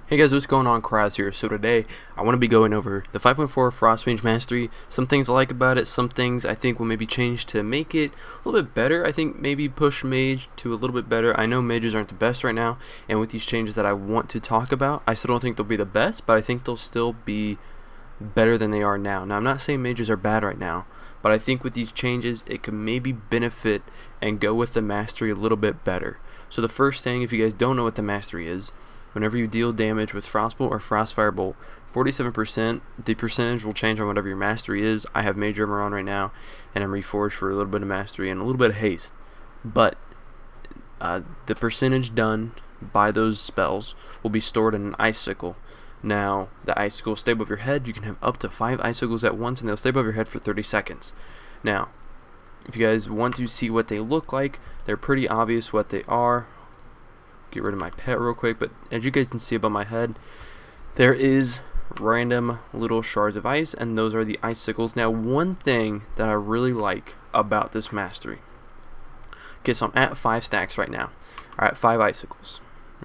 Hey guys, what's going on? Kryoz here. So today I want to be going over the 5.4 Frost Mage Mastery, some things I like about it, some things I think will maybe change to make it a little bit better. I think maybe push Mage to a little bit better. I know Mages aren't the best right now, and with these changes that I want to talk about, I still don't think they'll be the best, but I think they'll still be better than they are now. Now I'm not saying Mages are bad right now, but I think with these changes it could maybe benefit and go with the Mastery a little bit better. So the first thing, if you guys don't know what the Mastery is, whenever you deal damage with Frostbolt or Frost Firebolt, 47%, the percentage will change on whatever your mastery is. I have Mage Armor on right now, and I'm reforged for a little bit of mastery and a little bit of haste. But the percentage done by those spells will be stored in an icicle. Now, the icicles stay above your head. You can have up to 5 icicles at once, and they'll stay above your head for 30 seconds. Now, if you guys want to see what they look like, they're pretty obvious what they are. Get rid of my pet real quick, but as you guys can see above my head, there is random little shards of ice, and those are the icicles. Now, one thing that I really like about this mastery, okay, so I'm at 5 stacks right now, or at 5 icicles,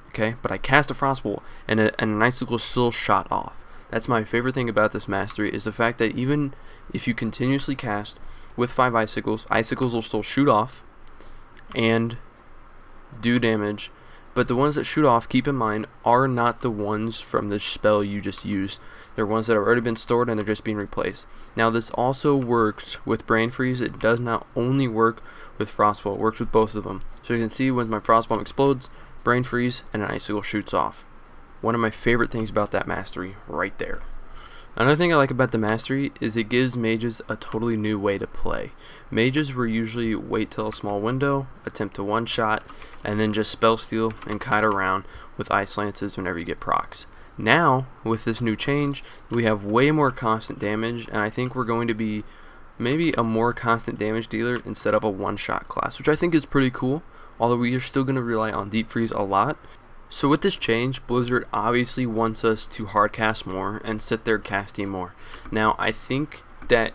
okay, but I cast a Frostbolt and an icicle still shot off. That's my favorite thing about this mastery, is the fact that even if you continuously cast with 5 icicles, icicles will still shoot off and do damage. But the ones that shoot off, keep in mind, are not the ones from the spell you just used. They're ones that have already been stored and they're just being replaced. Now, this also works with Brain Freeze. It does not only work with Frostbolt. It works with both of them. So you can see when my Frostbomb explodes, Brain Freeze, and an Icicle shoots off. One of my favorite things about that mastery right there. Another thing I like about the mastery is it gives mages a totally new way to play. Mages were usually wait till a small window, attempt to one-shot, and then just spell steal and kite around with ice lances whenever you get procs. Now, with this new change, we have way more constant damage, and I think we're going to be maybe a more constant damage dealer instead of a one-shot class, which I think is pretty cool, although we are still going to rely on Deep Freeze a lot. So with this change, Blizzard obviously wants us to hard cast more and sit there casting more. Now, I think that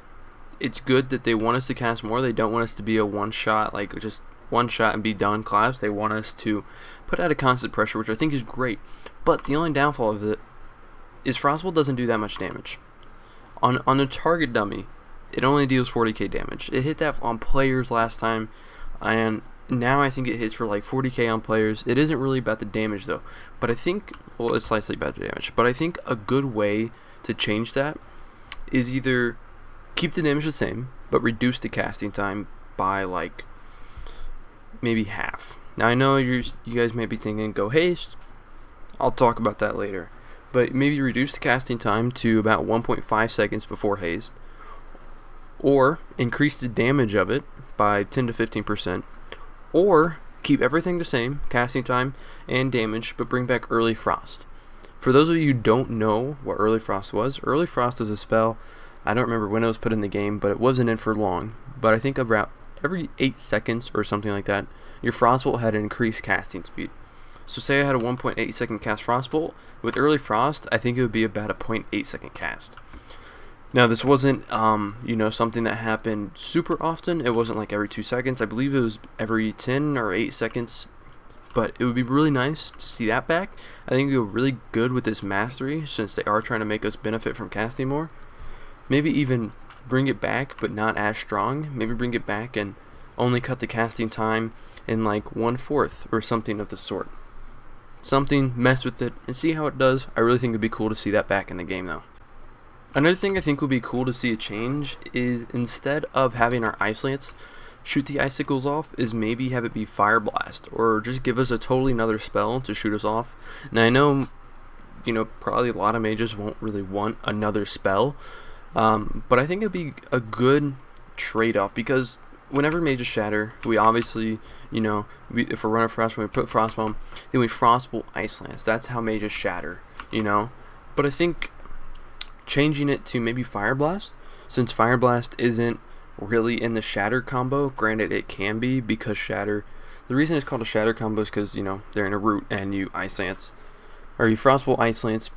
it's good that they want us to cast more. They don't want us to be a one-shot, like just one shot and be done class. They want us to put out a constant pressure, which I think is great. But the only downfall of it is Frostbolt doesn't do that much damage. On a target dummy, it only deals 40k damage. It hit that on players last time, and now I think it hits for like 40k on players. It isn't really about the damage though, but I think, well, it's slightly about the damage, but I think a good way to change that is either keep the damage the same, but reduce the casting time by like maybe half. Now, I know you guys may be thinking, go haste. I'll talk about that later, but maybe reduce the casting time to about 1.5 seconds before haste, or increase the damage of it by 10 to 15%. Or keep everything the same, casting time and damage, but bring back Early Frost. For those of you who don't know what Early Frost was, Early Frost is a spell, I don't remember when it was put in the game, but it wasn't in for long. But I think about every 8 seconds or something like that, your Frostbolt had an increased casting speed. So say I had a 1.8 second cast Frostbolt, with Early Frost, I think it would be about a 0.8 second cast. Now, this wasn't, something that happened super often. It wasn't like every 2 seconds. I believe it was every 10 or 8 seconds. But it would be really nice to see that back. I think it would go really good with this mastery, since they are trying to make us benefit from casting more. Maybe even bring it back, but not as strong. Maybe bring it back and only cut the casting time in like 1/4 or something of the sort. Something, mess with it, and see how it does. I really think it would be cool to see that back in the game though. Another thing I think would be cool to see a change is, instead of having our Ice Lance shoot the icicles off, is maybe have it be Fire Blast, or just give us a totally another spell to shoot us off. Now, I know, probably a lot of mages won't really want another spell, but I think it'd be a good trade-off, because whenever mages shatter, we obviously, if we're running Frost, when we put Frostbomb, then we Frostbolt Ice Lance. That's how mages shatter, But I think changing it to maybe Fire Blast, since Fire Blast isn't really in the Shatter combo. Granted, it can be, because Shatter, the reason it's called a Shatter combo is because, they're in a root and you Ice Lance, or you Frostbolt Ice Lance,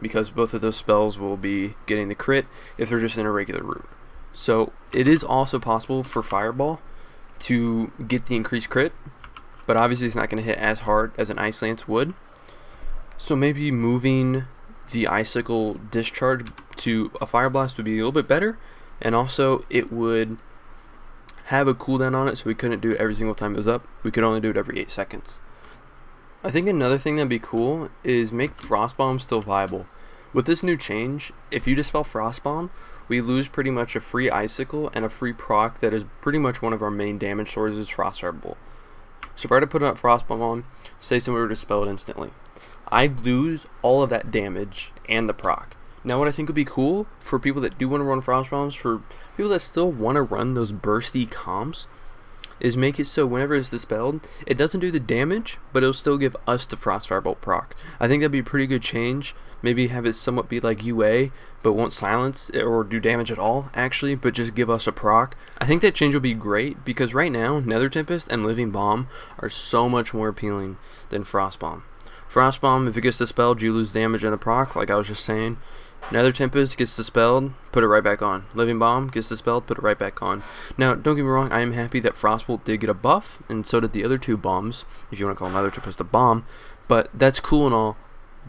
because both of those spells will be getting the crit if they're just in a regular root. So it is also possible for Fireball to get the increased crit, but obviously it's not going to hit as hard as an Ice Lance would. So maybe moving the icicle discharge to a fire blast would be a little bit better, and also it would have a cooldown on it, so we couldn't do it every single time it was up. We could only do it every 8 seconds. I think another thing that'd be cool is make Frost Bomb still viable. With this new change, if you dispel Frost Bomb, we lose pretty much a free icicle and a free proc that is pretty much one of our main damage sources, Frost Firebolt. So if I were to put up Frost Bomb on, say someone were to dispel it instantly, I'd lose all of that damage and the proc. Now what I think would be cool for people that do want to run Frost Bombs, for people that still want to run those bursty comms, is make it so whenever it's dispelled, it doesn't do the damage, but it'll still give us the Frost Firebolt proc. I think that'd be a pretty good change. Maybe have it somewhat be like UA, but won't silence or do damage at all, actually, but just give us a proc. I think that change will be great, because right now, Nether Tempest and Living Bomb are so much more appealing than Frost Bomb. Frost Bomb, if it gets dispelled, you lose damage and a proc, like I was just saying. Nether Tempest gets dispelled, put it right back on. Living Bomb gets dispelled, put it right back on. Now, don't get me wrong, I am happy that Frostbolt did get a buff, and so did the other 2 bombs, if you want to call Nether Tempest a bomb, but that's cool and all.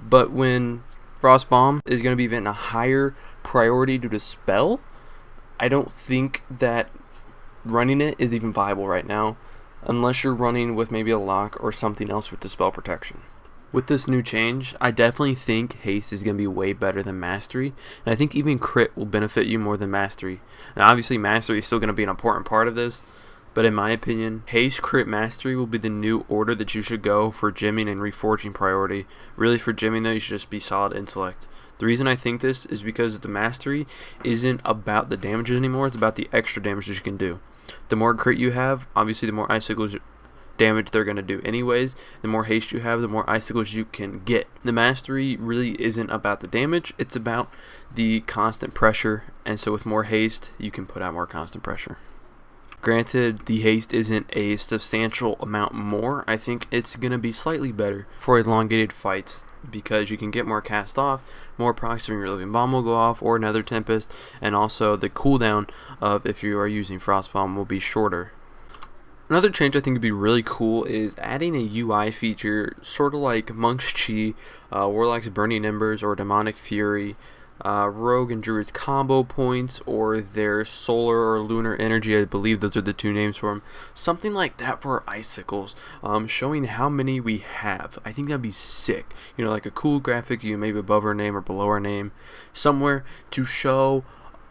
But when Frost Bomb is going to be given a higher priority to dispel, I don't think that running it is even viable right now, unless you're running with maybe a lock or something else with dispel protection. With this new change, I definitely think haste is going to be way better than mastery, and I think even crit will benefit you more than mastery. And obviously mastery is still going to be an important part of this, but in my opinion, haste, crit, mastery will be the new order that you should go for gemming and reforging priority. Really, for gemming though, you should just be solid intellect. The reason I think this is because the mastery isn't about the damages anymore, it's about the extra damage that you can do. The more crit you have, obviously the more icicles damage they're going to do anyways. The more haste you have, the more icicles you can get. The mastery really isn't about the damage, it's about the constant pressure, and so with more haste you can put out more constant pressure. Granted, the haste isn't a substantial amount more. I think it's going to be slightly better for elongated fights, because you can get more cast off, more procs from your Living Bomb will go off, or Nether Tempest, and also the cooldown of if you are using Frost Bomb will be shorter. Another change I think would be really cool is adding a UI feature, sort of like Monk's Chi, Warlock's Burning Embers, or Demonic Fury, Rogue and Druid's combo points, or their Solar or Lunar Energy. I believe those are the 2 names for them. Something like that for our icicles, showing how many we have. I think that'd be sick. You know, like a cool graphic, maybe above our name or below our name, somewhere to show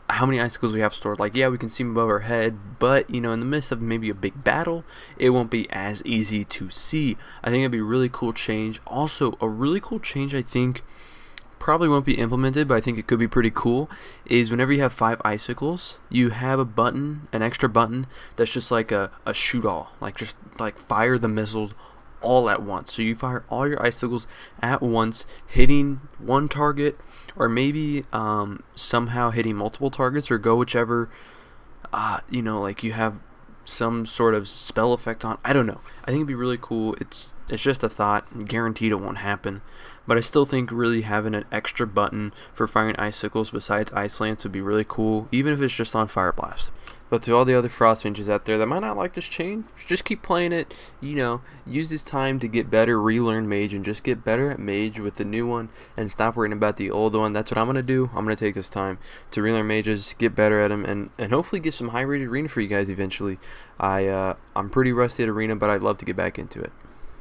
how many icicles we have stored. Like, yeah, we can see them above our head, but you know, in the midst of maybe a big battle, it won't be as easy to see. I think it'd be a really cool change. Also, a really cool change I think probably won't be implemented, but I think it could be pretty cool, is whenever you have 5 icicles, you have a button, an extra button that's just like a shoot all, like just like fire the missiles all at once. So you fire all your icicles at once, hitting one target, or maybe somehow hitting multiple targets, or go whichever, you know, like you have some sort of spell effect on. I don't know. I think it'd be really cool. It's just a thought. Guaranteed it won't happen. But I still think really having an extra button for firing icicles besides Ice Lance would be really cool, even if it's just on Fire Blast. But to all the other Frost Mages out there that might not like this change, just keep playing it. You know, use this time to get better, relearn Mage, and just get better at Mage with the new one, and stop worrying about the old one. That's what I'm going to do. I'm going to take this time to relearn Mages, get better at them, and hopefully get some high-rated Arena for you guys eventually. I'm pretty rusty at Arena, but I'd love to get back into it.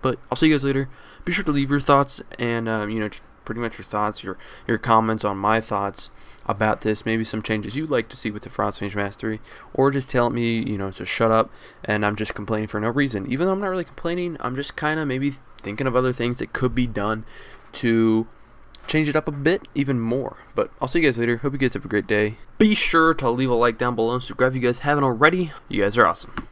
But I'll see you guys later. Be sure to leave your thoughts and, you know, pretty much your thoughts, your comments on my thoughts about this, maybe some changes you'd like to see with the Frost Mage Mastery, or just tell me, you know, to shut up and I'm just complaining for no reason. Even though I'm not really complaining, I'm just kind of maybe thinking of other things that could be done to change it up a bit even more. But I'll see you guys later. Hope you guys have a great day. Be sure to leave a like down below and subscribe if you guys haven't already. You guys are awesome.